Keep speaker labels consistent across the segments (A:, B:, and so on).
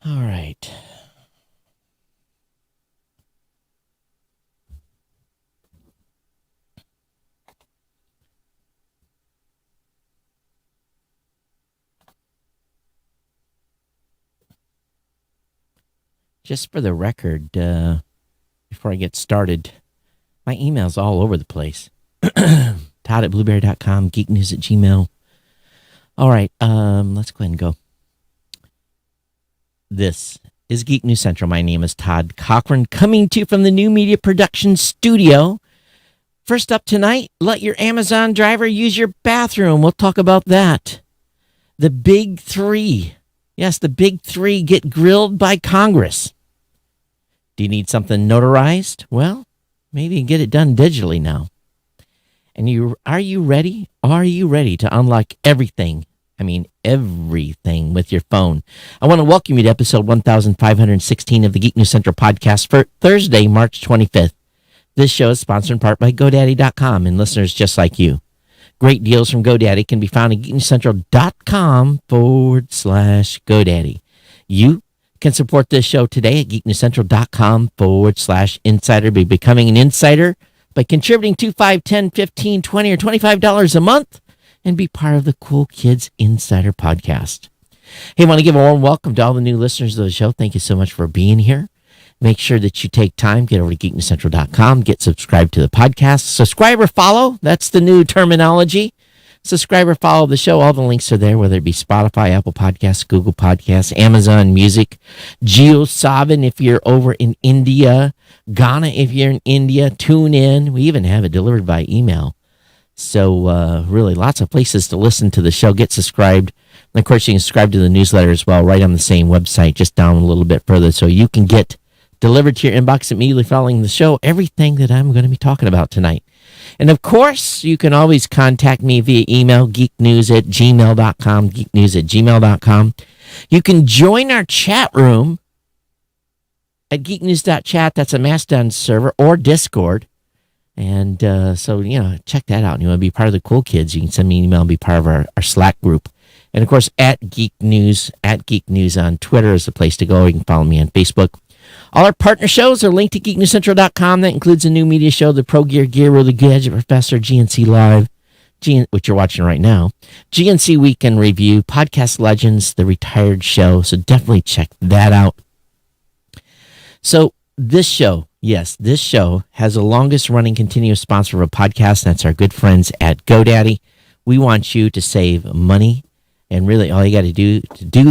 A: All right. Just for the record, before I get started, my email's all over the place. Todd at blueberry.com, geeknews at gmail. All right, let's go ahead and go. This is Geek News Central. My name is Todd Cochran, coming to you from the New Media Production Studio. First up tonight, let your Amazon driver use your bathroom. We'll talk about that. The big three. Yes, the big three get grilled by Congress. Do you need something notarized? Well, maybe you can get it done digitally now. And are you ready? Are you ready to unlock everything? I mean, everything with your phone. I want to welcome you to episode 1516 of the Geek News Central podcast for Thursday, March 25th. This show is sponsored in part by GoDaddy.com and listeners just like you. Great deals from GoDaddy can be found at geeknewscentral.com/GoDaddy. You can support this show today at geeknewscentral.com/insider. Be becoming an insider by contributing to $5, $10, $15, $20, or $25 a month and be part of the Cool Kids Insider podcast. Hey, I want to give a warm welcome to all the new listeners of the show. Thank you so much for being here. Make sure that you take time, get over to geeknewscentral.com, get subscribed to the podcast. Subscribe or follow, that's the new terminology. Subscribe or follow the show. All the links are there, whether it be Spotify, Apple Podcasts, Google Podcasts, Amazon Music, JioSaavn if you're over in India, Ghana if you're in India, tune in. We even have it delivered by email. So really lots of places to listen to the show. Get subscribed. And of course, you can subscribe to the newsletter as well, right on the same website, just down a little bit further, so you can get delivered to your inbox immediately following the show everything that I'm going to be talking about tonight. And of course, you can always contact me via email, geeknews@gmail.com, geeknews@gmail.com. You can join our chat room at geeknews.chat. That's a Mastodon server or Discord. And so, check that out. And you want to be part of the cool kids, you can send me an email and be part of our Slack group. And of course, at Geek News on Twitter is the place to go. You can follow me on Facebook. All our partner shows are linked to geeknewscentral.com. That includes a new media show, the Pro Gear Gear, the Gadget Professor, GNC Live, which you're watching right now, GNC Weekend Review, Podcast Legends, The Retired Show. So definitely check that out. So this show has the longest running continuous sponsor of a podcast. And that's our good friends at GoDaddy. We want you to save money. And really all you got to do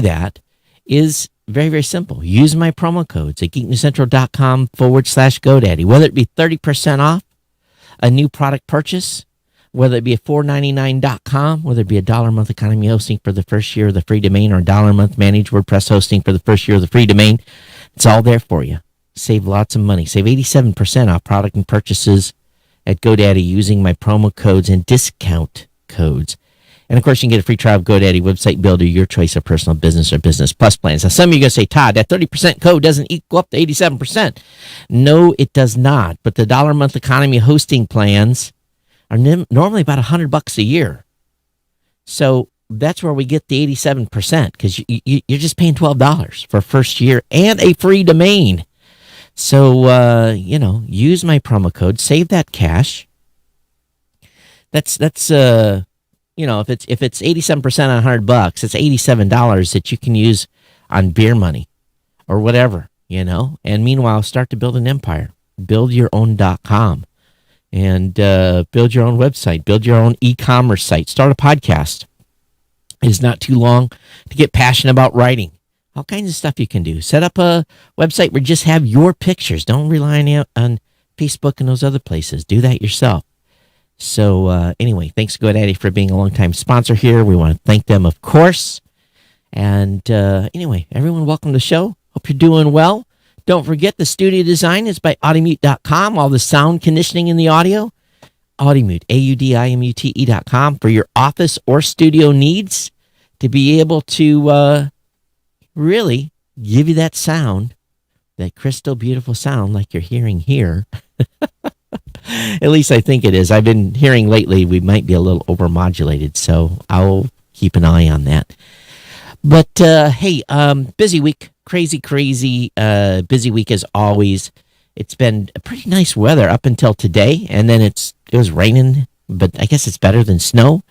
A: that is very, very simple. Use my promo codes at geeknewscentral.com/GoDaddy. Whether it be 30% off a new product purchase, whether it be a $4.99.com, whether it be $1 a month economy hosting for the first year of the free domain, or $1 a month managed WordPress hosting for the first year of the free domain, it's all there for you. Save lots of money. Save 87% off product and purchases at GoDaddy using my promo codes and discount codes. And of course, you can get a free trial of GoDaddy Website Builder, your choice of personal business or business plus plans. Now, some of you are going to say, Todd, that 30% code doesn't equal up to 87%. No, it does not. But the $1 a month economy hosting plans are normally about $100 a year. So that's where we get the 87%, because you're just paying $12 for first year and a free domain. So, use my promo code, save that cash. That's if it's 87% on $100, it's $87 that you can use on beer money or whatever, And meanwhile, start to build an empire. Build your own.com and build your own website. Build your own e-commerce site. Start a podcast. It's not too long to get passionate about writing. All kinds of stuff you can do. Set up a website where you just have your pictures. Don't rely on Facebook and those other places. Do that yourself. So anyway, thanks GoDaddy for being a longtime sponsor here. We want to thank them, of course. And anyway, everyone, welcome to the show. Hope you're doing well. Don't forget, the studio design is by audimute.com. All the sound conditioning in the audio, Audimute, AUDIMUTE.com, for your office or studio needs, to be able to really give you that sound, that crystal beautiful sound like you're hearing here. At least I think it is. I've been hearing lately we might be a little overmodulated, so I'll keep an eye on that. But hey, busy week. crazy busy week as always. It's been a pretty nice weather up until today, and then it was raining, but I guess it's better than snow.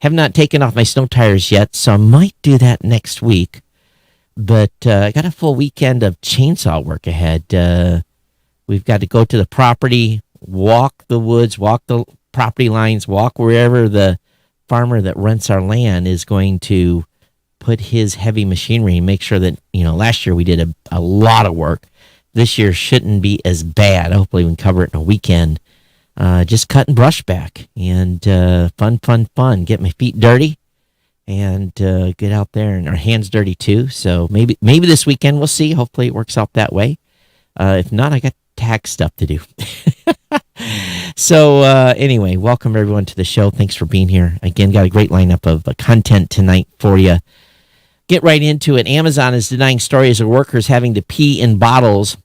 A: Have not taken off my snow tires yet, so I might do that next week. But I got a full weekend of chainsaw work ahead. We've got to go to the property, walk the woods, walk the property lines, walk wherever the farmer that rents our land is going to put his heavy machinery and make sure that, last year we did a lot of work. This year shouldn't be as bad. Hopefully we can cover it in a weekend. Just cutting brush back and fun. Get my feet dirty and get out there, and our hands dirty too. So maybe this weekend we'll see. Hopefully it works out that way. If not, I got tax stuff to do. So anyway, welcome everyone to the show. Thanks for being here. Again, got a great lineup of content tonight for you. Get right into it. Amazon is denying stories of workers having to pee in bottles,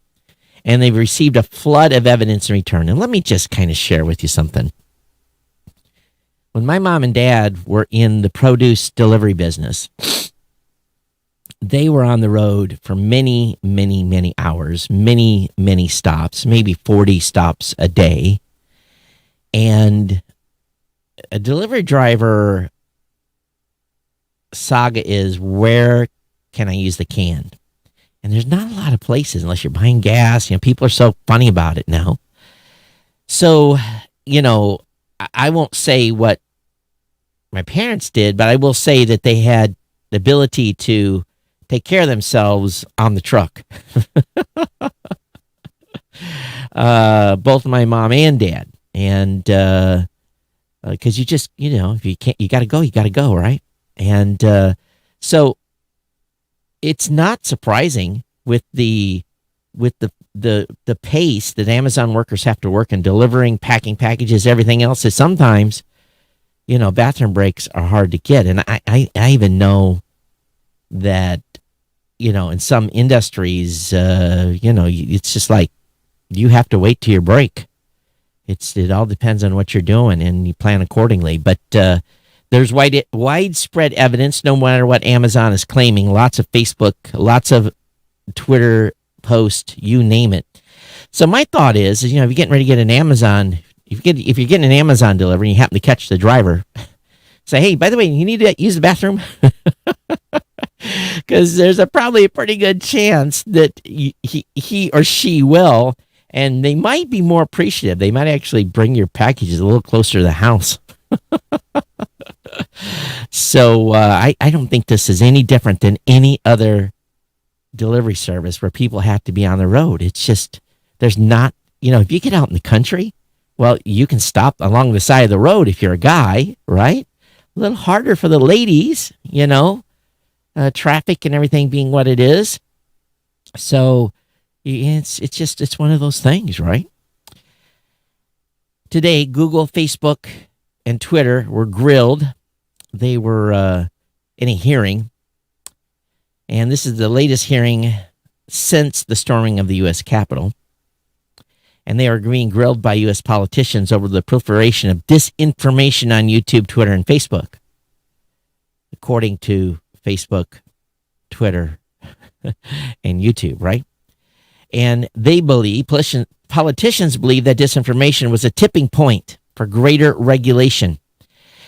A: and they've received a flood of evidence in return. And let me just kind of share with you something. When my mom and dad were in the produce delivery business, they were on the road for many hours, many stops, maybe 40 stops a day. And a delivery driver saga is, where can I use the can? And there's not a lot of places unless you're buying gas. People are so funny about it now. So, I won't say what my parents did, but I will say that they had the ability to take care of themselves on the truck. Both my mom and dad. And because you just, if you can't, you got to go, right? And so it's not surprising with the pace that Amazon workers have to work in delivering, packing packages, everything else, is sometimes, bathroom breaks are hard to get. And I even know that, in some industries, it's just like you have to wait till your break. It all depends on what you're doing, and you plan accordingly. But there's widespread evidence, no matter what Amazon is claiming. Lots of Facebook, lots of Twitter posts, you name it. So my thought is, if you're getting ready to get an Amazon, if you're getting an Amazon delivery and you happen to catch the driver, say, hey, by the way, you need to use the bathroom. Because there's probably a pretty good chance that he or she will, and they might be more appreciative. They might actually bring your packages a little closer to the house. So I don't think this is any different than any other delivery service where people have to be on the road. It's just, there's not, if you get out in the country, well, you can stop along the side of the road if you're a guy, right? A little harder for the ladies, traffic and everything being what it is. So it's one of those things, right? Today, Google, Facebook, and Twitter were grilled. They were in a hearing, and this is the latest hearing since the storming of the U.S. Capitol. And they are being grilled by U.S. politicians over the proliferation of disinformation on YouTube, Twitter, and Facebook. According to Facebook, Twitter, and YouTube, right? And they believe, politicians believe, that disinformation was a tipping point for greater regulation.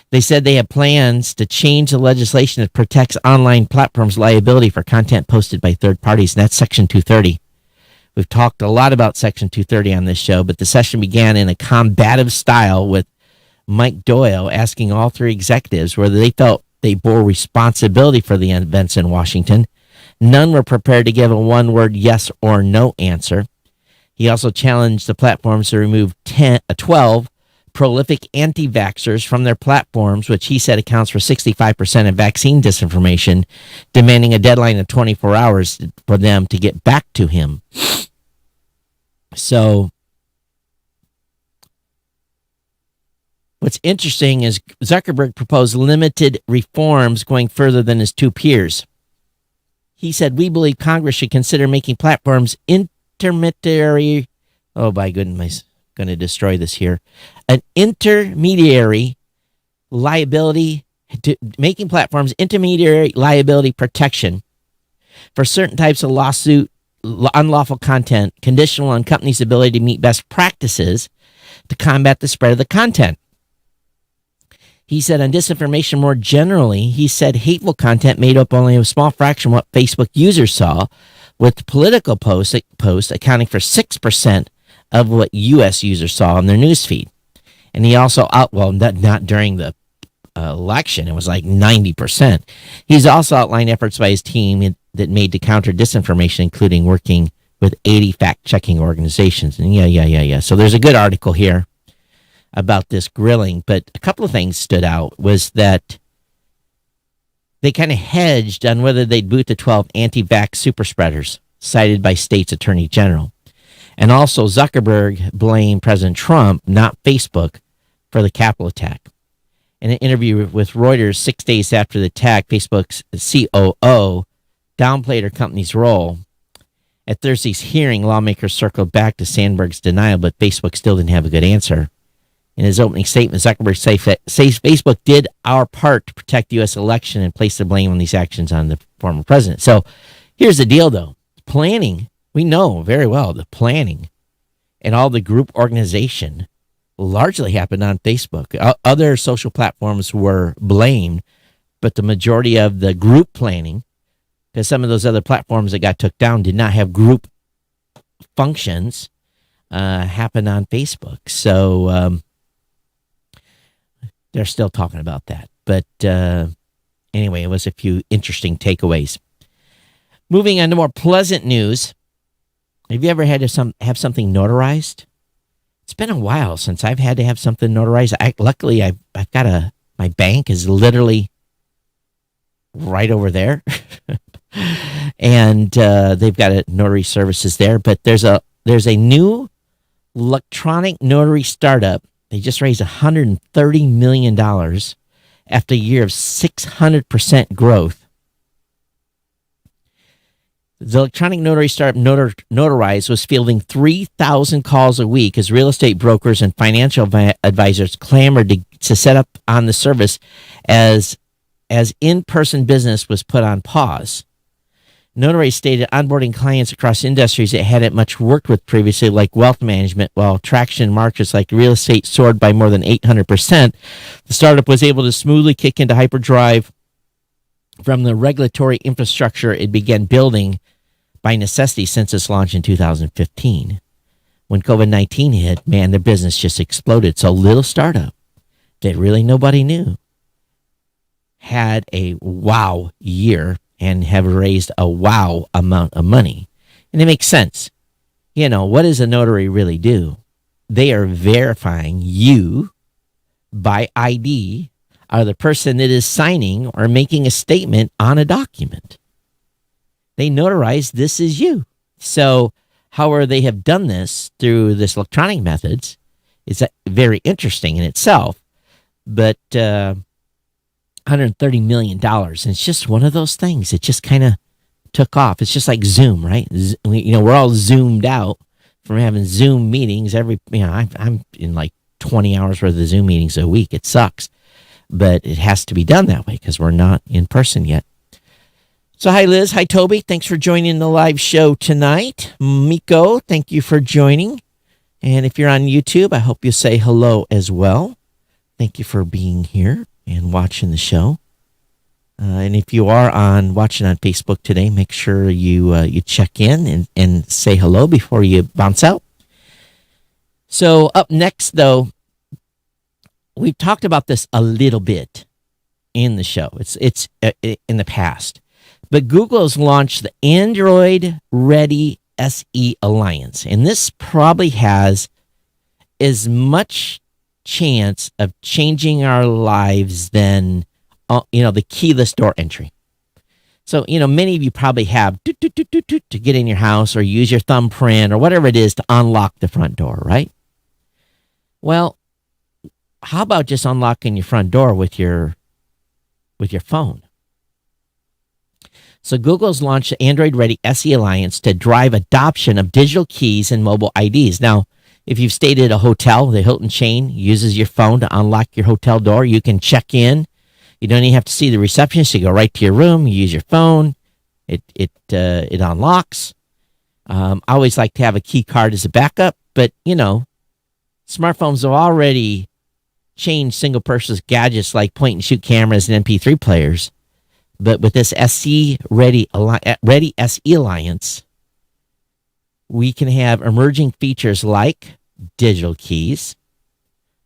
A: They said they have plans to change the legislation that protects online platforms' liability for content posted by third parties, and that's Section 230. We've talked a lot about Section 230 on this show, but the session began in a combative style with Mike Doyle asking all three executives whether they felt they bore responsibility for the events in Washington. None were prepared to give a one-word yes or no answer. He also challenged the platforms to remove 12 prolific anti-vaxxers from their platforms, which he said accounts for 65% of vaccine disinformation, demanding a deadline of 24 hours for them to get back to him. So what's interesting is Zuckerberg proposed limited reforms going further than his two peers. He said, we believe Congress should consider making platforms intermediary. Oh, my goodness, I'm going to destroy this here. An intermediary liability, making platforms intermediary liability protection for certain types of unlawful content, conditional on companies' ability to meet best practices to combat the spread of the content. He said on disinformation more generally, he said hateful content made up only a small fraction of what Facebook users saw, with political posts accounting for 6% of what U.S. users saw on their newsfeed. And he also, not during the election, it was like 90%. He's also outlined efforts by his team that made to counter disinformation, including working with 80 fact-checking organizations. And yeah. So there's a good article here about this grilling, but a couple of things stood out was that they kind of hedged on whether they'd boot the 12 anti-vax super spreaders cited by state's attorney general. And also Zuckerberg blamed President Trump, not Facebook, for the Capitol attack. In an interview with Reuters 6 days after the attack, Facebook's COO downplayed her company's role. At Thursday's hearing, lawmakers circled back to Sandberg's denial, but Facebook still didn't have a good answer. In his opening statement, Zuckerberg says Facebook did our part to protect the U.S. election and place the blame on these actions on the former president. So here's the deal, though. Planning, we know very well, the planning and all the group organization largely happened on Facebook. Other social platforms were blamed, but the majority of the group planning, because some of those other platforms that got took down did not have group functions, happened on Facebook. So they're still talking about that. But anyway, it was a few interesting takeaways. Moving on to more pleasant news. Have you ever had to have something notarized? It's been a while since I've had to have something notarized. Luckily, I've got my bank is literally right over there. And they've got notary services there. But there's a new electronic notary startup. They just raised $130 million after a year of 600% growth. The electronic notary startup Notarize was fielding 3,000 calls a week as real estate brokers and financial advisors clamored to set up on the service as in-person business was put on pause. Notary stated onboarding clients across industries it hadn't much worked with previously, like wealth management, while traction in markets like real estate soared by more than 800%. The startup was able to smoothly kick into hyperdrive from the regulatory infrastructure it began building by necessity since its launch in 2015. When COVID-19 hit, man, their business just exploded. So little startup that really nobody knew had a wow year and have raised a wow amount of money. And it makes sense. You know, what does a notary really do? They are verifying you by ID are the person that is signing or making a statement on a document. They notarize this is you. So however they have done this through this electronic methods is very interesting in itself. But $130 million. And it's just one of those things. It just kind of took off. It's just like Zoom, right? We're all zoomed out from having Zoom meetings I'm in like 20 hours worth of Zoom meetings a week. It sucks, but it has to be done that way because we're not in person yet. So hi, Liz. Hi, Toby. Thanks for joining the live show tonight. Miko, thank you for joining. And if you're on YouTube, I hope you say hello as well. Thank you for being here and watching the show. And if you are watching on Facebook today, make sure you check in and say hello before you bounce out. So up next, though, we've talked about this a little bit in the show. It's in the past. But Google has launched the Android Ready SE Alliance. And this probably has as much chance of changing our lives than the keyless door entry. So many of you probably have to get in your house or use your thumbprint or whatever it is to unlock the front door, right? Well, how about just unlocking your front door with your phone? So Google's launched the Android Ready SE Alliance to drive adoption of digital keys and mobile IDs. Now, if you've stayed at a hotel, the Hilton chain uses your phone to unlock your hotel door. You can check in. You don't even have to see the receptionist. You go right to your room. You use your phone. It unlocks. I always like to have a key card as a backup, but smartphones have already changed single purchase gadgets like point and shoot cameras and MP3 players. But with this Ready SE Alliance, we can have emerging features like digital keys,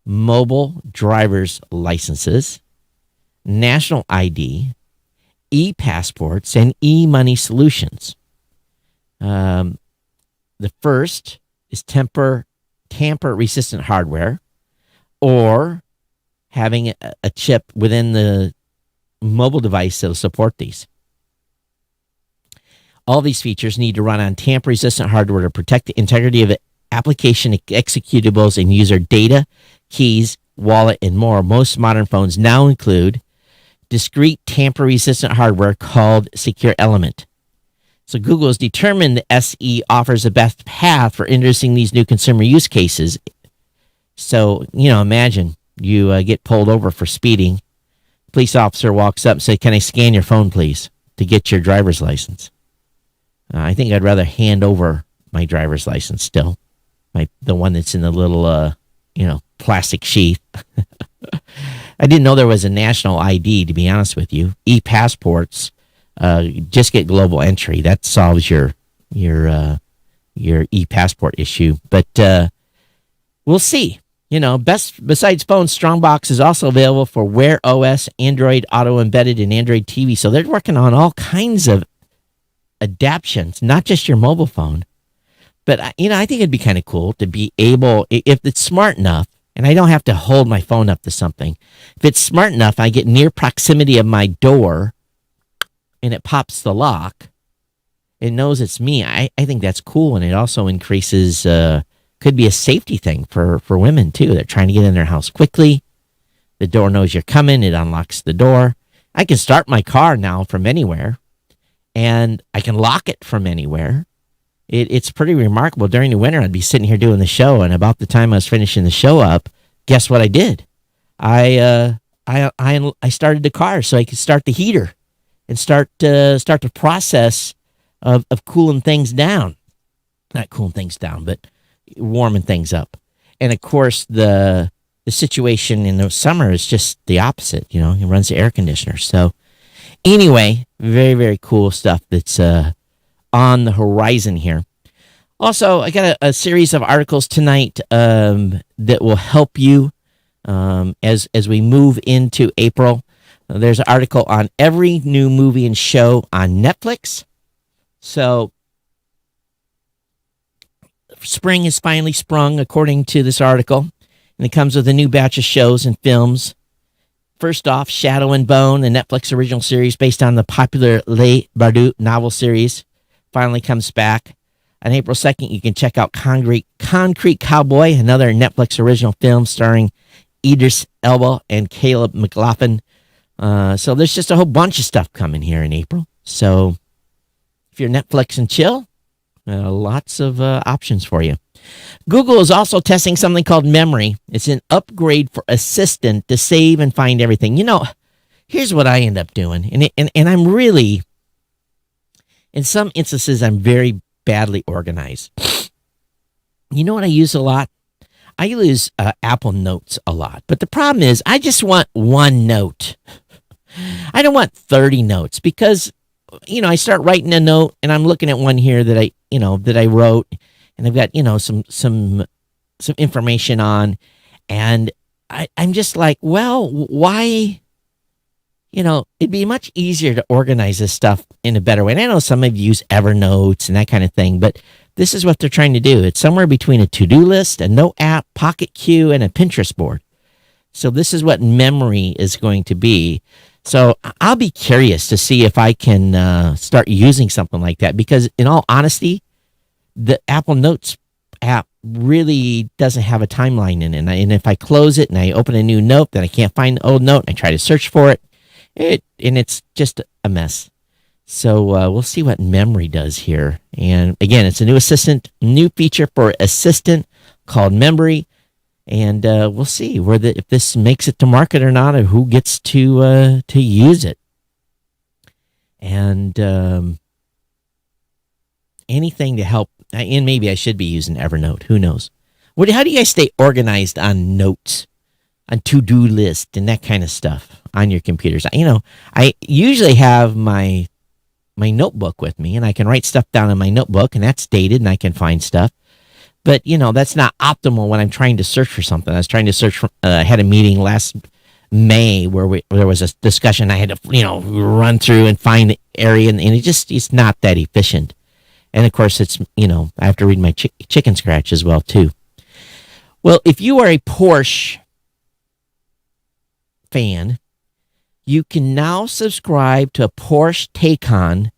A: mobile driver's licenses, national ID, e-passports, and e-money solutions. The first is tamper-resistant hardware, or having a chip within the mobile device that will support these. All these features need to run on tamper-resistant hardware to protect the integrity of application executables and user data, keys, wallet, and more. Most modern phones now include discrete tamper-resistant hardware called Secure Element. So Google has determined the SE offers the best path for introducing these new consumer use cases. So, imagine you get pulled over for speeding. Police officer walks up and says, "Can I scan your phone, please, to get your driver's license?" I think I'd rather hand over my driver's license still, the one that's in the little, plastic sheath. I didn't know there was a national ID, to be honest with you. E-passports, just get global entry. That solves your e-passport issue. But we'll see. Besides phones, Strongbox is also available for Wear OS, Android Auto Embedded, and Android TV. So they're working on all kinds of adaptions, not just your mobile phone. But, I think it'd be kind of cool to be able, if it's smart enough, and I don't have to hold my phone up to something. If it's smart enough, I get near proximity of my door and it pops the lock. It knows it's me. I think that's cool. And it also increases, could be a safety thing for women too. They're trying to get in their house quickly. The door knows you're coming. It unlocks the door. I can start my car now from anywhere, and I can lock it from anywhere. It's pretty remarkable. During the winter, I'd be sitting here doing the show, and about the time I was finishing the show up, guess what I did? I started the car so I could start the heater and start the process of cooling things down. Not cooling things down, but warming things up. And of course, the situation in the summer is just the opposite. It runs the air conditioner. So anyway, very, very cool stuff that's on the horizon here. Also, I got a series of articles tonight that will help you as we move into April. There's an article on every new movie and show on Netflix. So spring has finally sprung, according to this article, and it comes with a new batch of shows and films. First off, Shadow and Bone, the Netflix original series based on the popular Les Bardeaux novel series, finally comes back. On April 2nd, you can check out Concrete Cowboy, another Netflix original film starring Idris Elba and Caleb McLaughlin. So there's just a whole bunch of stuff coming here in April. So if you're Netflix and chill, lots of options for you. Google is also testing something called Memory. It's an upgrade for Assistant to save and find everything. Here's what I end up doing. And I'm really, in some instances, I'm very badly organized. You know what I use a lot? I use Apple Notes a lot. But the problem is I just want one note. I don't want 30 notes because, I start writing a note and I'm looking at one here that I wrote, and I've got, some information on, and I'm just like, well, why? It'd be much easier to organize this stuff in a better way. And I know some of you use Evernote and that kind of thing, but this is what they're trying to do. It's somewhere between a to-do list, a note app, Pocket Queue, and a Pinterest board. So this is what Memory is going to be. So I'll be curious to see if I can start using something like that, because in all honesty, the Apple Notes app really doesn't have a timeline in it. And if I close it and I open a new note, then I can't find the old note, and I try to search for it, and it's just a mess. So we'll see what Memory does here. And again, it's a new feature for Assistant called Memory. And we'll see if this makes it to market or not, or who gets to use it. And anything to help. And maybe I should be using Evernote. Who knows? How do you guys stay organized on notes, on to-do list, and that kind of stuff on your computers? I usually have my notebook with me, and I can write stuff down in my notebook, and that's dated, and I can find stuff. But, that's not optimal when I'm trying to search for something. I was trying to search for, I had a meeting last May where there was a discussion I had to, run through and find the area, and it's not that efficient. And of course, it's, I have to read my chicken scratch as well, too. Well, if you are a Porsche fan, you can now subscribe to a Porsche Taycan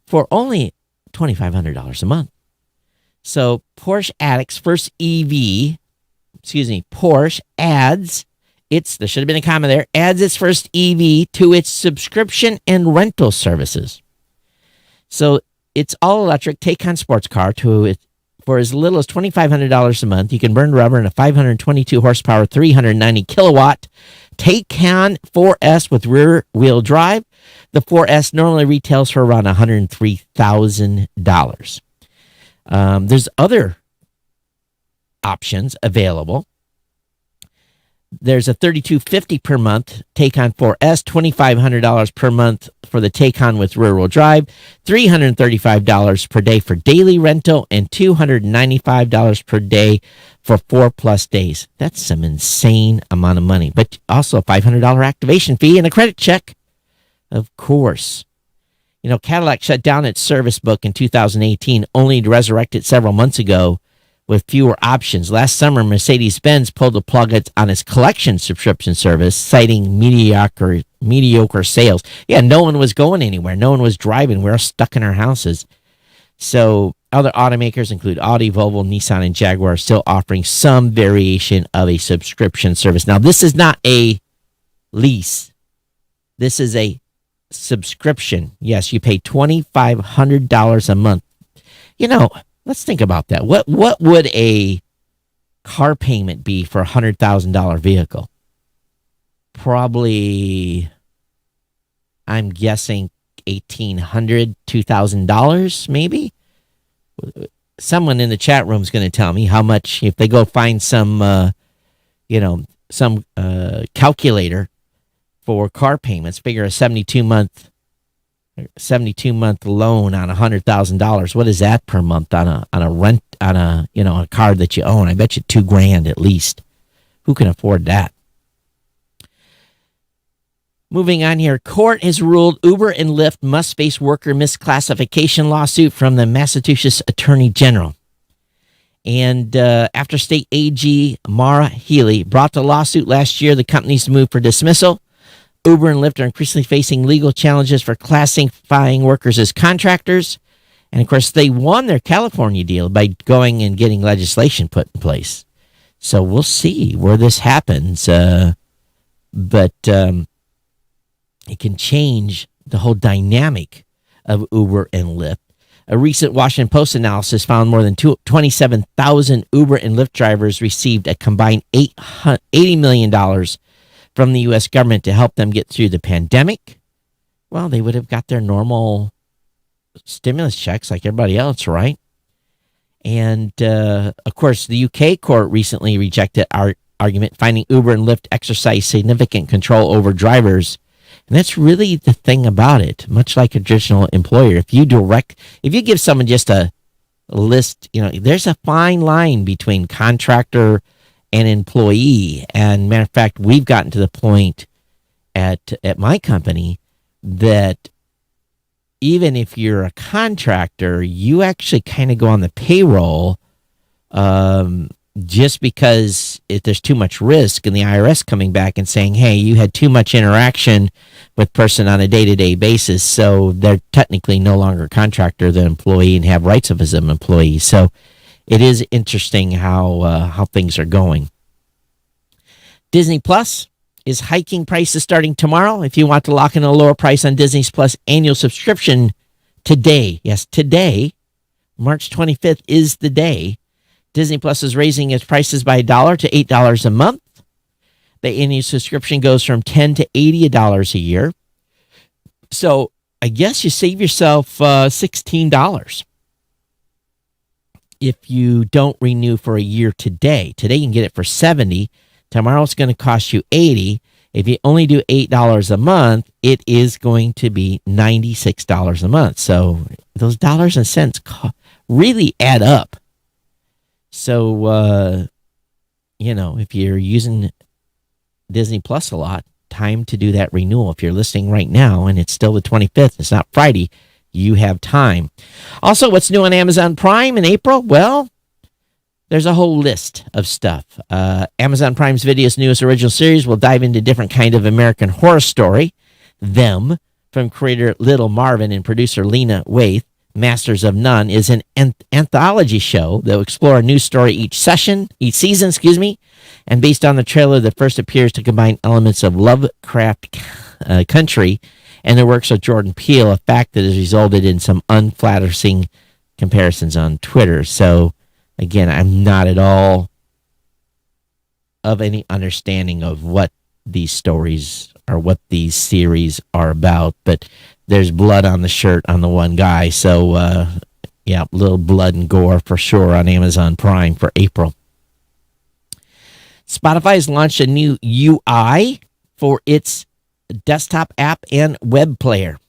A: for only $2,500 a month. So Porsche Addicts First EV, Porsche adds there should have been a comma there, adds its first EV to its subscription and rental services. So it's all electric Taycan sports car for as little as $2,500 a month. You can burn rubber in a 522 horsepower, 390 kilowatt Taycan 4S with rear wheel drive. The 4S normally retails for around $103,000. There's other options available. There's a $3,250 per month Taycan 4S, $2,500 per month for the Taycan with rear-wheel drive, $335 per day for daily rental, and $295 per day for 4+ days. That's some insane amount of money, but also a $500 activation fee and a credit check, of course. Cadillac shut down its service book in 2018, only to resurrect it several months ago with fewer options. Last summer, Mercedes-Benz pulled the plug on its collection subscription service, citing mediocre sales. Yeah, no one was going anywhere. No one was driving. We were stuck in our houses. So other automakers include Audi, Volvo, Nissan, and Jaguar are still offering some variation of a subscription service. Now, this is not a lease. This is a subscription. Yes, you pay $2,500 a month. Let's think about that. What would a car payment be for a $100,000 vehicle? Probably, I'm guessing $1,800, $2,000 maybe. Someone in the chat room is going to tell me how much if they go find some calculator for car payments. Figure a 72 month loan on $100,000. What is that per month on a rent on a car that you own? I bet you $2,000 at least. Who can afford that? Moving on here, court has ruled Uber and Lyft must face worker misclassification lawsuit from the Massachusetts Attorney General. And after state AG Mara Healy brought the lawsuit last year, the companies moved for dismissal. Uber and Lyft are increasingly facing legal challenges for classifying workers as contractors. And, of course, they won their California deal by going and getting legislation put in place. So we'll see where this happens. But it can change the whole dynamic of Uber and Lyft. A recent Washington Post analysis found more than 27,000 Uber and Lyft drivers received a combined $80 million from the U.S. government to help them get through the pandemic. Well, they would have got their normal stimulus checks like everybody else, right? And, of course, the UK court recently rejected our argument, finding Uber and Lyft exercise significant control over drivers. And that's really the thing about it, much like a traditional employer. If you give someone just a list, there's a fine line between contractor and employee. And matter of fact, we've gotten to the point at my company that even if you're a contractor, you actually kind of go on the payroll just because there's too much risk, and the IRS coming back and saying, hey, you had too much interaction with person on a day-to-day basis, so they're technically no longer a contractor, they're an employee and have rights of as an employee. So it is interesting how things are going. Disney Plus is hiking prices starting tomorrow. If you want to lock in a lower price on Disney Plus annual subscription today, yes, today, March 25th is the day, Disney Plus is raising its prices by $1 to $8 a month. The annual subscription goes from $10 to $80 a year. So I guess you save yourself $16. if you don't renew for a year today. Today you can get it for $70. Tomorrow it's going to cost you $80. If you only do $8 a month, it is going to be $96 a month. So those dollars and cents really add up. So, if you're using Disney Plus a lot, time to do that renewal. If you're listening right now and it's still the 25th, it's not Friday, you have time. Also, what's new on Amazon Prime in April? Well, there's a whole list of stuff. Amazon Prime's Video's newest original series will dive into different kind of American horror story. Them, from creator Little Marvin and producer Lena Waithe. Masters of None is an anthology show that will explore a new story each season, and based on the trailer, the first appears to combine elements of Lovecraft Country and the works of Jordan Peele, a fact that has resulted in some unflattering comparisons on Twitter. So, again, I'm not at all of any understanding of what these stories or what these series are about, but there's blood on the shirt on the one guy. So, a little blood and gore for sure on Amazon Prime for April. Spotify has launched a new UI for its desktop app and web player.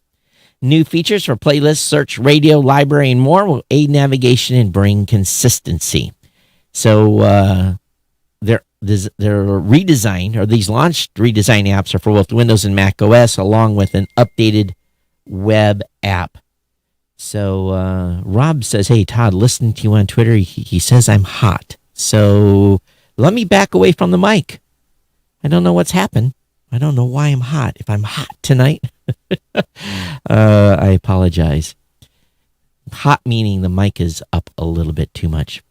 A: New features for playlists, search, radio, library, and more will aid navigation and bring consistency. So they're redesigned, or these launched redesigned apps are for both Windows and Mac OS, along with an updated web app. So Rob says, hey, Todd, listening to you on Twitter, he says I'm hot. So let me back away from the mic. I don't know what's happened. I don't know why I'm hot. If I'm hot tonight, I apologize. Hot meaning the mic is up a little bit too much.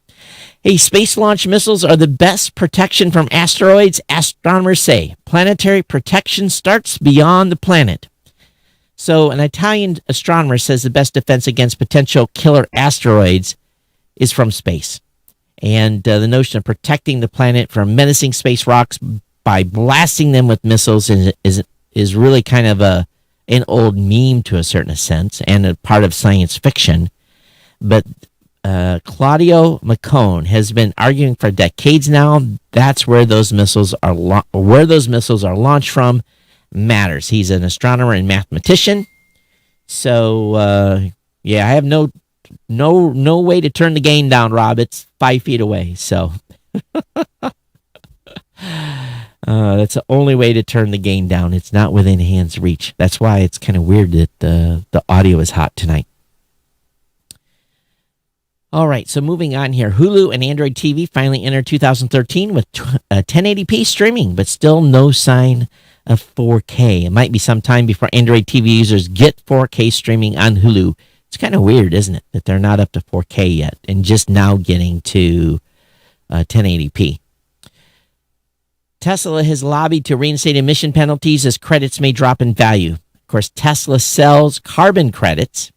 A: Hey, space launch missiles are the best protection from asteroids, astronomers say. Planetary protection starts beyond the planet. So an Italian astronomer says the best defense against potential killer asteroids is from space. And the notion of protecting the planet from menacing space rocks by blasting them with missiles is really kind of an old meme to a certain sense and a part of science fiction. But Claudio Macone has been arguing for decades now. That's where those missiles are launched from matters. He's an astronomer and mathematician. So I have no way to turn the gain down, Rob. It's 5 feet away. So that's the only way to turn the gain down. It's not within hand's reach. That's why it's kind of weird that the audio is hot tonight. All right, so moving on here. Hulu and Android TV finally entered 2013 with 1080p streaming, but still no sign of 4K. It might be some time before Android TV users get 4K streaming on Hulu. It's kind of weird, isn't it, that they're not up to 4K yet and just now getting to 1080p. Tesla has lobbied to reinstate emission penalties as credits may drop in value. Of course, Tesla sells carbon credits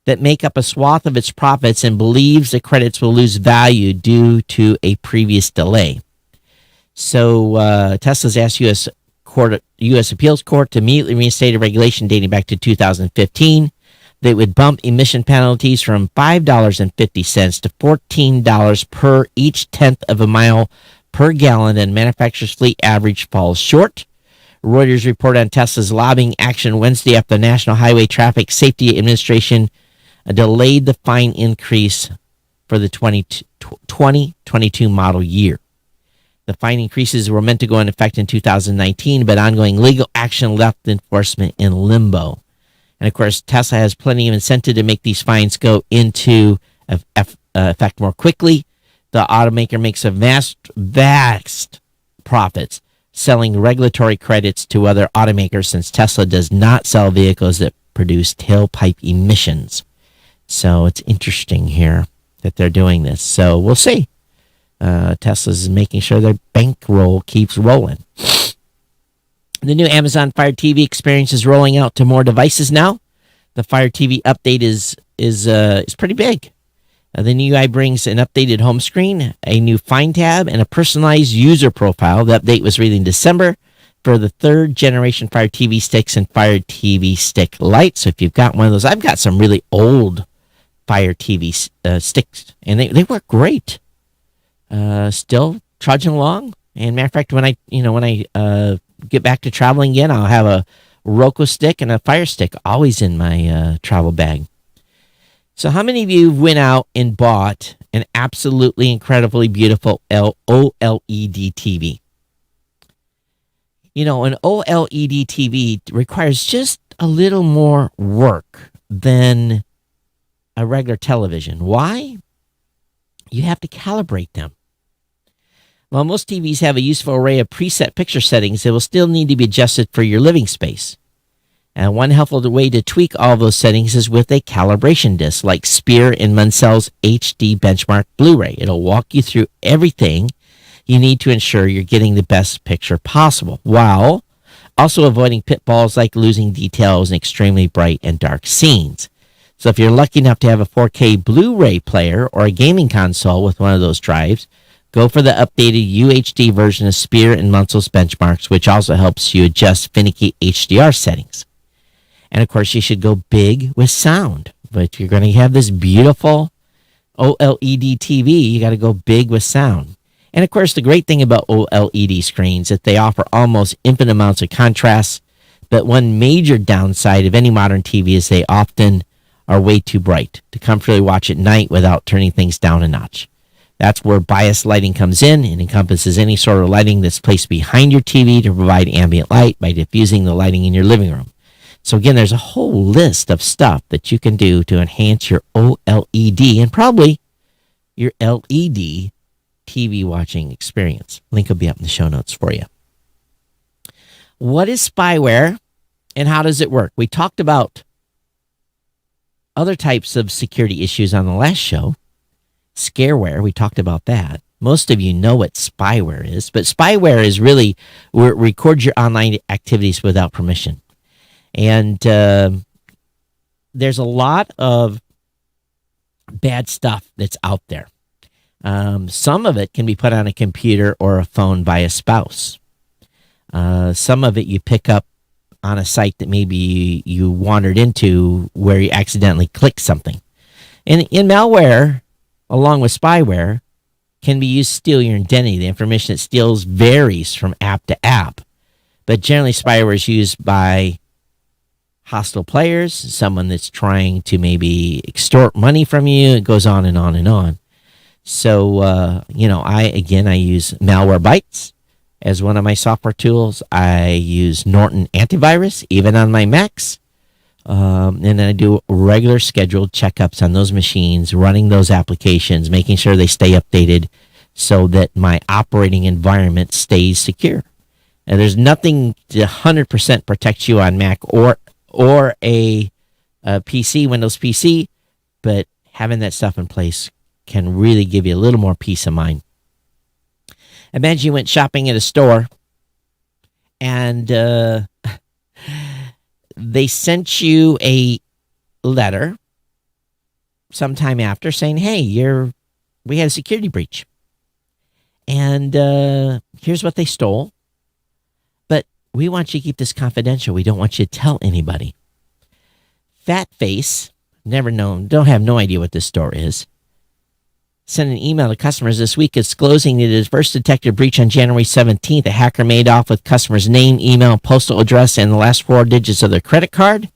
A: that make up a swath of its profits and believes the credits will lose value due to a previous delay. So Tesla's asked U.S. Appeals Court to immediately reinstate a regulation dating back to 2015 that would bump emission penalties from $5.50 to $14 per each tenth of a mile per gallon, and manufacturer's fleet average falls short. Reuters report on Tesla's lobbying action Wednesday after the National Highway Traffic Safety Administration delayed the fine increase for the 2022 model year. The fine increases were meant to go into effect in 2019, but ongoing legal action left enforcement in limbo. And of course, Tesla has plenty of incentive to make these fines go into effect more quickly. The automaker makes a vast profits selling regulatory credits to other automakers, since Tesla does not sell vehicles that produce tailpipe emissions. So it's interesting here that they're doing this. So we'll see. Tesla's making sure their bankroll keeps rolling. The new Amazon Fire TV experience is rolling out to more devices now. The Fire TV update is pretty big. The new UI brings an updated home screen, a new Find tab, and a personalized user profile. The update was released in December for the third generation Fire TV sticks and Fire TV Stick Lite. So if you've got one of those, I've got some really old Fire TV sticks, and they work great. Still trudging along. And matter of fact, when I get back to traveling again, I'll have a Roku stick and a Fire stick always in my travel bag. So how many of you went out and bought an absolutely incredibly beautiful OLED TV? You know, an OLED TV requires just a little more work than a regular television. Why? You have to calibrate them. While most TVs have a useful array of preset picture settings, they will still need to be adjusted for your living space. And one helpful way to tweak all those settings is with a calibration disc like Spear and Munsell's HD Benchmark Blu-ray. It'll walk you through everything you need to ensure you're getting the best picture possible, while also avoiding pitfalls like losing details in extremely bright and dark scenes. So if you're lucky enough to have a 4K Blu-ray player or a gaming console with one of those drives, go for the updated UHD version of Spear and Munsell's benchmarks, which also helps you adjust finicky HDR settings. And of course, you should go big with sound. But if you're going to have this beautiful OLED TV, you got to go big with sound. And of course, the great thing about OLED screens is that they offer almost infinite amounts of contrast. But one major downside of any modern TV is they often are way too bright to comfortably watch at night without turning things down a notch. That's where bias lighting comes in and encompasses any sort of lighting that's placed behind your TV to provide ambient light by diffusing the lighting in your living room. So again, there's a whole list of stuff that you can do to enhance your OLED and probably your LED TV watching experience. Link will be up in the show notes for you. What is spyware and how does it work? We talked about other types of security issues on the last show. Scareware, we talked about that. Most of you know what spyware is, but spyware is really where it records your online activities without permission. And there's a lot of bad stuff that's out there. Some of it can be put on a computer or a phone by a spouse. Some of it you pick up on a site that maybe you wandered into where you accidentally clicked something. And in malware, along with spyware, can be used to steal your identity. The information it steals varies from app to app. But generally, spyware is used by hostile players, someone that's trying to maybe extort money from you. It goes on and on and on. So, I use Malwarebytes as one of my software tools. I use Norton Antivirus, even on my Macs. And then I do regular scheduled checkups on those machines, running those applications, making sure they stay updated so that my operating environment stays secure. And there's nothing to 100% protect you on Mac or a PC, Windows PC, but having that stuff in place can really give you a little more peace of mind. Imagine you went shopping at a store and they sent you a letter sometime after saying, hey, we had a security breach. And here's what they stole. But we want you to keep this confidential. We don't want you to tell anybody. Fatface, don't have no idea what this store is, sent an email to customers this week disclosing that it had first detected a breach on January 17th. A hacker made off with customers' name, email, postal address, and the last 4 digits of their credit card.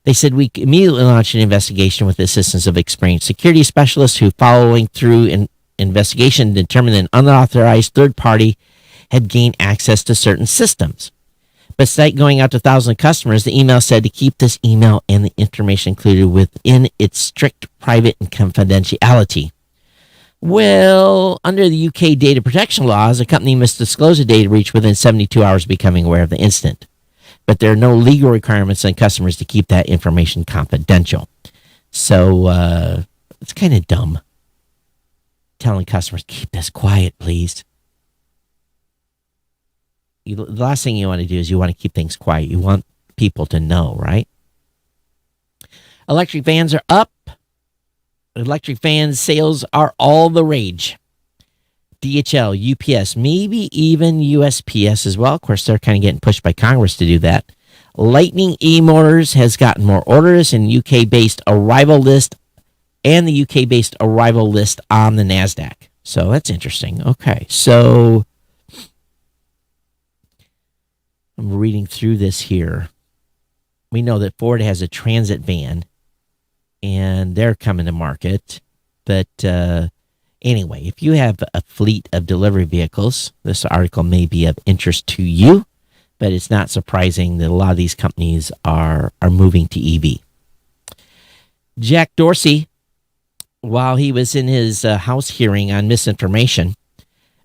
A: They said we immediately launched an investigation with the assistance of experienced security specialists who, following through an investigation, determined an unauthorized third party had gained access to certain systems. But despite going out to thousands of customers, the email said to keep this email and the information included within its strict private and confidentiality. Well, under the UK data protection laws, a company must disclose a data breach within 72 hours of becoming aware of the incident. But there are no legal requirements on customers to keep that information confidential. So it's kind of dumb telling customers, keep this quiet, please. The last thing you want to do is you want to keep things quiet. You want people to know, right? Electric vans are up. Electric fan sales are all the rage. DHL, UPS, maybe even USPS as well. Of course, they're kind of getting pushed by Congress to do that. Lightning eMotors has gotten more orders, and UK-based Arrival List and the UK-based arrival list on the NASDAQ. So that's interesting. Okay, so I'm reading through this here. We know that Ford has a transit van, and they're coming to market. But anyway, if you have a fleet of delivery vehicles, this article may be of interest to you, but it's not surprising that a lot of these companies are moving to EV. Jack Dorsey, while he was in his House hearing on misinformation,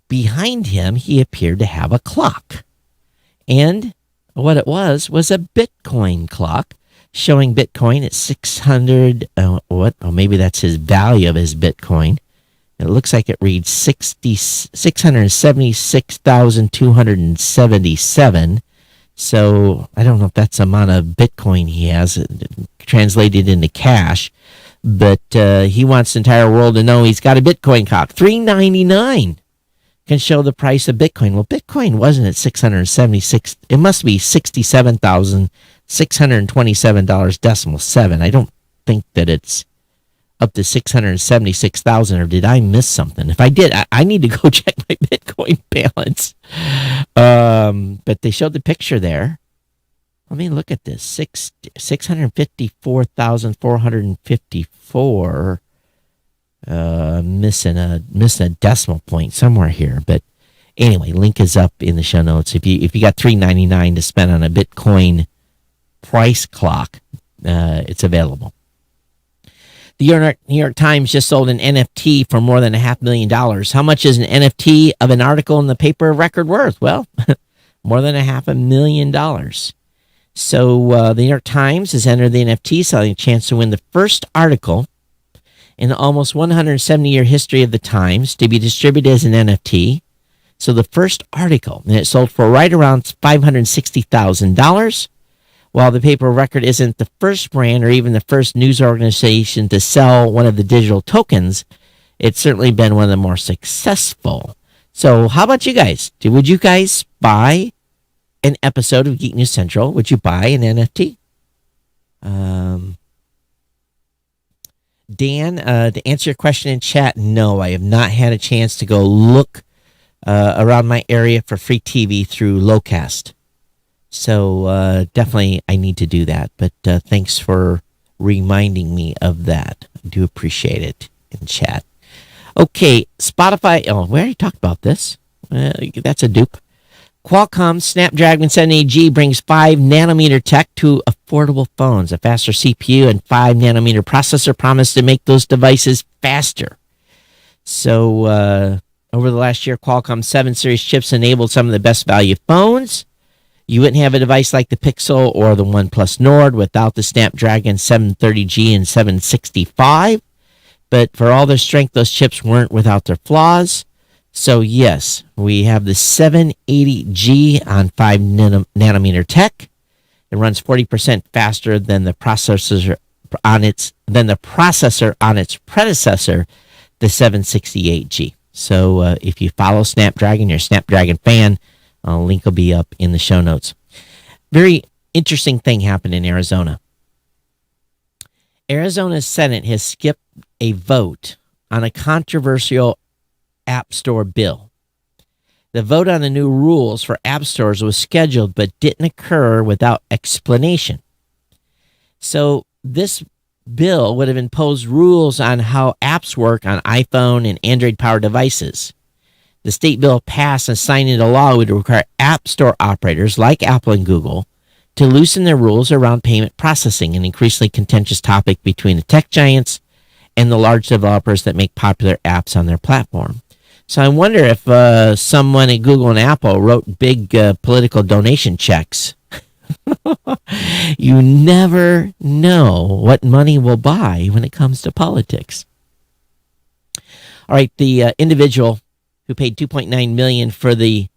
A: behind him he appeared to have a clock. And what it was a Bitcoin clock showing Bitcoin at 600, maybe that's his value of his Bitcoin. It looks like it reads 676,277. So I don't know if that's the amount of Bitcoin he has translated into cash, but he wants the entire world to know he's got a Bitcoin clock. $3.99 can show the price of Bitcoin. Well, Bitcoin wasn't at 676. It must be $67,627.7. I don't think that it's up to 676,000, or did I miss something? If I did, I need to go check my Bitcoin balance. But they showed the picture there. Let me look at this. 654,454. Missing a decimal point somewhere here. But anyway, link is up in the show notes. If you got $3.99 to spend on a Bitcoin price clock, it's available. The New York Times just sold an NFT for more than $500,000. How much is an NFT of an article in the paper of record worth? Well, more than $500,000. So the New York Times has entered the NFT, selling a chance to win the first article in the almost 170-year history of the Times to be distributed as an NFT. So the first article, and it sold for right around $560,000. While the paper of record isn't the first brand or even the first news organization to sell one of the digital tokens, it's certainly been one of the more successful. So how about you guys? Would you guys buy an episode of Geek News Central? Would you buy an NFT? Dan, to answer your question in chat, no, I have not had a chance to go look around my area for free TV through Locast. So definitely I need to do that. But thanks for reminding me of that. I do appreciate it in chat. Okay, Spotify. Oh, we already talked about this. That's a dupe. Qualcomm Snapdragon 780G brings 5 nanometer tech to affordable phones. A faster CPU and 5 nanometer processor promise to make those devices faster. So over the last year, Qualcomm 7 series chips enabled some of the best value phones. You wouldn't have a device like the Pixel or the OnePlus Nord without the Snapdragon 730G and 765. But for all their strength, those chips weren't without their flaws. So yes, we have the 780G on 5 nanometer tech. It runs 40% faster than the processor on its predecessor, the 768G. So if you follow Snapdragon, you're a Snapdragon fan, link will be up in the show notes. Very interesting thing happened in Arizona. Arizona's Senate has skipped a vote on a controversial App Store bill. The vote on the new rules for app stores was scheduled but didn't occur without explanation. So this bill would have imposed rules on how apps work on iPhone and Android-powered devices. The state bill passed and signed into law would require app store operators like Apple and Google to loosen their rules around payment processing, an increasingly contentious topic between the tech giants and the large developers that make popular apps on their platform. So I wonder if someone at Google and Apple wrote big political donation checks. You never know what money will buy when it comes to politics. All right, the individual who paid $2.9 million for the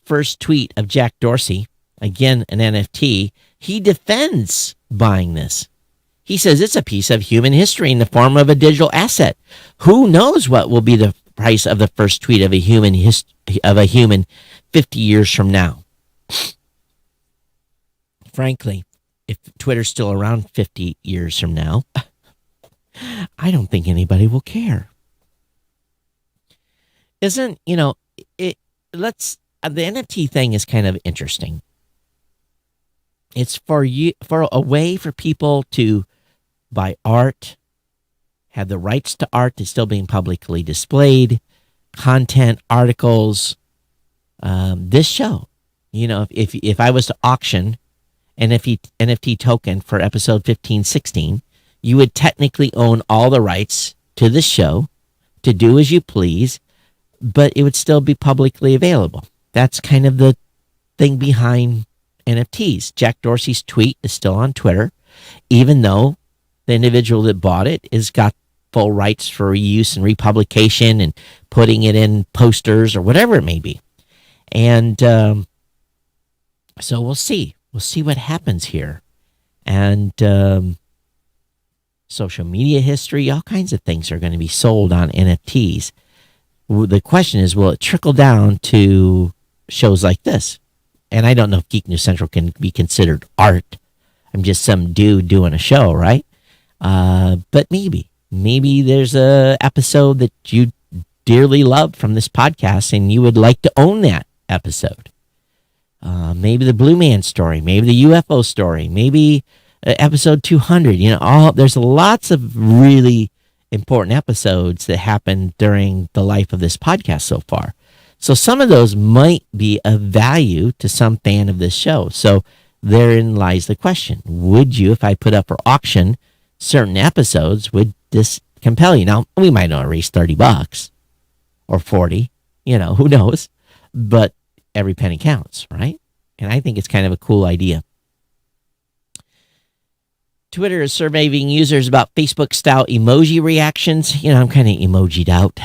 A: first tweet of Jack Dorsey, again an NFT, he defends buying this. He says it's a piece of human history in the form of a digital asset. Who knows what will be the price of the first tweet of a human 50 years from now? Frankly, if Twitter's still around 50 years from now, I don't think anybody will care. Isn't, it, let's, the NFT thing is kind of interesting. It's for a way for people to buy art, have the rights to art that's still being publicly displayed, content, articles. This show, if I was to auction an NFT token for episode 1516, you would technically own all the rights to the show to do as you please, but it would still be publicly available. That's kind of the thing behind NFTs. Jack Dorsey's tweet is still on Twitter, even though the individual that bought it has got full rights for reuse and republication and putting it in posters or whatever it may be. And so we'll see. We'll see what happens here. And social media history, all kinds of things are going to be sold on NFTs. The question is, will it trickle down to shows like this? And I don't know if Geek News Central can be considered art. I'm just some dude doing a show, right? But maybe there's a episode that you dearly love from this podcast and you would like to own that episode. Maybe the Blue Man story, maybe the UFO story, maybe episode 200. There's lots of really important episodes that happened during the life of this podcast so far. So some of those might be of value to some fan of this show. So therein lies the question. Would you, if I put up for auction certain episodes, would this compel you? Now, we might not raise $30 or 40, who knows? But every penny counts, right? And I think it's kind of a cool idea. Twitter is surveying users about Facebook-style emoji reactions. I'm kind of emojied out.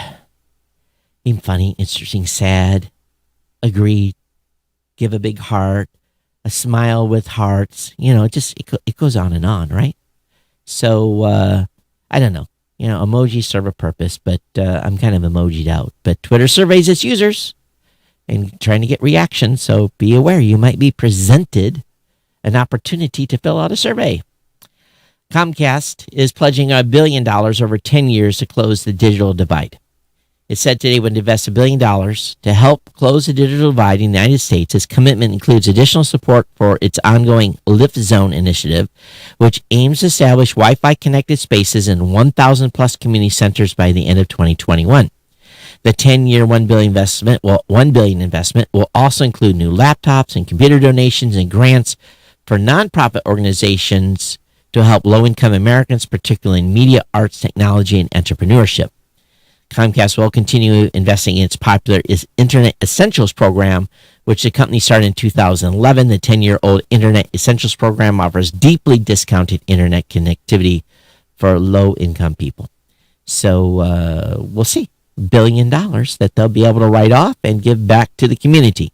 A: Being funny, interesting, sad, agree, give a big heart, a smile with hearts. It goes on and on, right? So, I don't know. Emojis serve a purpose, but I'm kind of emojied out. But Twitter surveys its users and trying to get reactions, so be aware you might be presented an opportunity to fill out a survey. Comcast is pledging $1 billion over 10 years to close the digital divide. It said today it would invest $1 billion to help close the digital divide in the United States. Its commitment includes additional support for its ongoing Lift Zone initiative, which aims to establish Wi-Fi connected spaces in 1,000 plus community centers by the end of 2021. The 10-year $1 billion investment will also include new laptops and computer donations and grants for nonprofit organizations to help low-income Americans, particularly in media, arts, technology, and entrepreneurship. Comcast will continue investing in its popular Internet Essentials program, which the company started in 2011. The 10-year-old Internet Essentials program offers deeply discounted internet connectivity for low-income people. So we'll see. $1 billion that they'll be able to write off and give back to the community.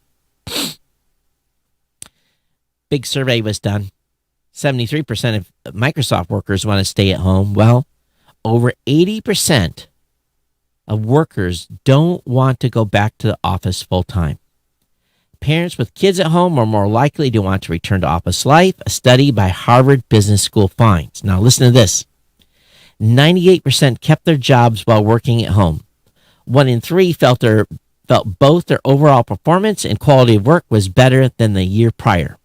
A: Big survey was done. 73% of Microsoft workers want to stay at home. Well, over 80% of workers don't want to go back to the office full time. Parents with kids at home are more likely to want to return to office life. A study by Harvard Business School finds. Now listen to this. 98% kept their jobs while working at home. 1 in 3 felt both their overall performance and quality of work was better than the year prior.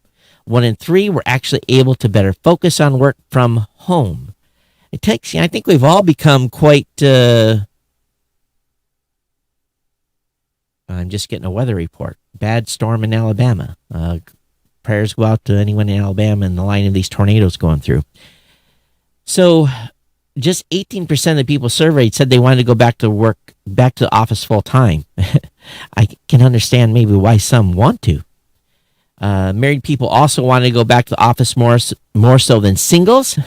A: 1 in 3 were actually able to better focus on work from home. I think we've all become quite, I'm just getting a weather report. Bad storm in Alabama. Prayers go out to anyone in Alabama in the line of these tornadoes going through. So just 18% of the people surveyed said they wanted to go back to the office full time. I can understand maybe why some want to. Married people also want to go back to the office more so than singles.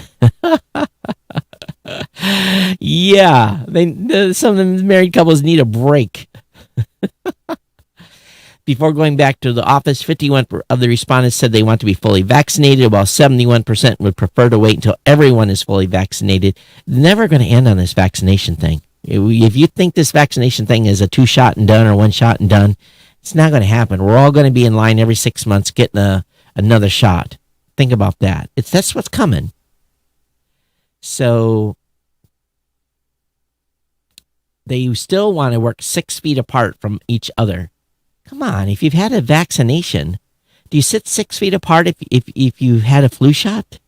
A: Yeah, some of the married couples need a break. Before going back to the office, 51% of the respondents said they want to be fully vaccinated, while 71% would prefer to wait until everyone is fully vaccinated. Never going to end on this vaccination thing. If you think this vaccination thing is a 2-shot and done or 1 shot and done, it's not going to happen. We're all going to be in line every 6 months getting another shot. Think about that. That's what's coming. So they still want to work 6 feet apart from each other. Come on, if you've had a vaccination, do you sit 6 feet apart if you've had a flu shot?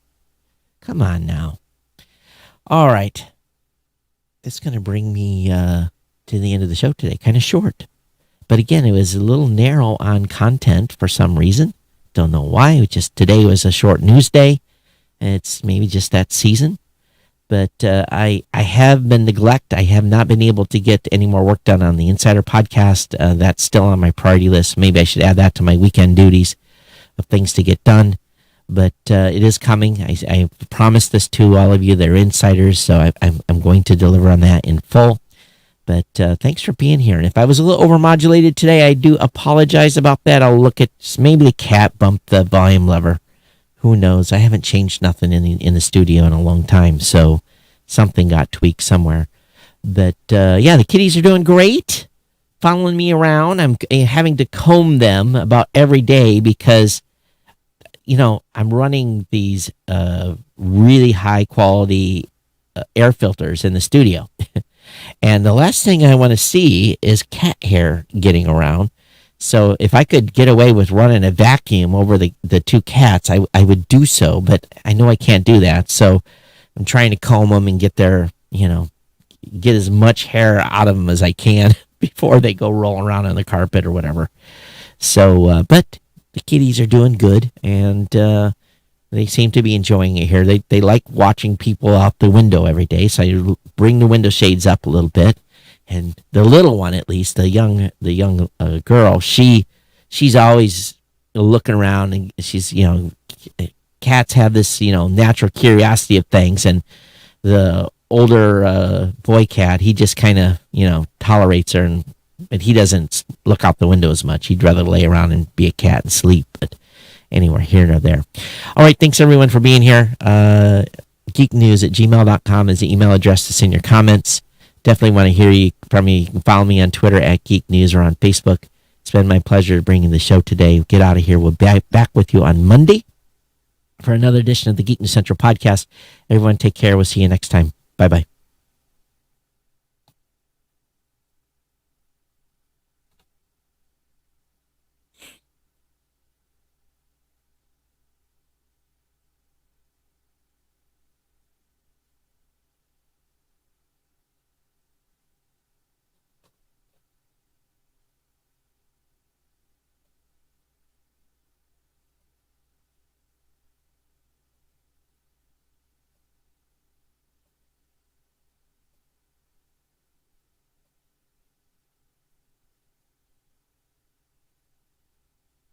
A: Come on now. All right. That's going to bring me to the end of the show today. Kind of short. But again, it was a little narrow on content for some reason. Don't know why. Today was a short news day. It's maybe just that season. But I have been neglected. I have not been able to get any more work done on the Insider podcast. That's still on my priority list. Maybe I should add that to my weekend duties of things to get done. But it is coming. I promised this to all of you. They're insiders, so I'm going to deliver on that in full. But thanks for being here. And if I was a little overmodulated today, I do apologize about that. I'll look at maybe the cat bumped the volume lever. Who knows? I haven't changed nothing in the studio in a long time, so something got tweaked somewhere. But yeah, the kitties are doing great, following me around. I'm having to comb them about every day because, I'm running these really high quality air filters in the studio. And the last thing I want to see is cat hair getting around. So if I could get away with running a vacuum over the two cats, I would do so. But I know I can't do that. So I'm trying to comb them and get get as much hair out of them as I can before they go rolling around on the carpet or whatever. So, but the kitties are doing good, and they seem to be enjoying it here. They like watching people out the window every day, so I bring the window shades up a little bit. And the little one, at least, the young girl, she's always looking around, and she's, cats have this, natural curiosity of things, and the older boy cat, he just kind of, tolerates her, but he doesn't look out the window as much. He'd rather lay around and be a cat and sleep. But anyway, here or there. All right, thanks everyone for being here. geeknews@gmail.com is the email address to send your comments. Definitely want to hear from you. You can follow me on Twitter @geeknews or on Facebook. It's been my pleasure bringing the show today. Get out of here. We'll be back with you on Monday for another edition of the Geek News Central podcast. Everyone take care. We'll see you next time. Bye-bye.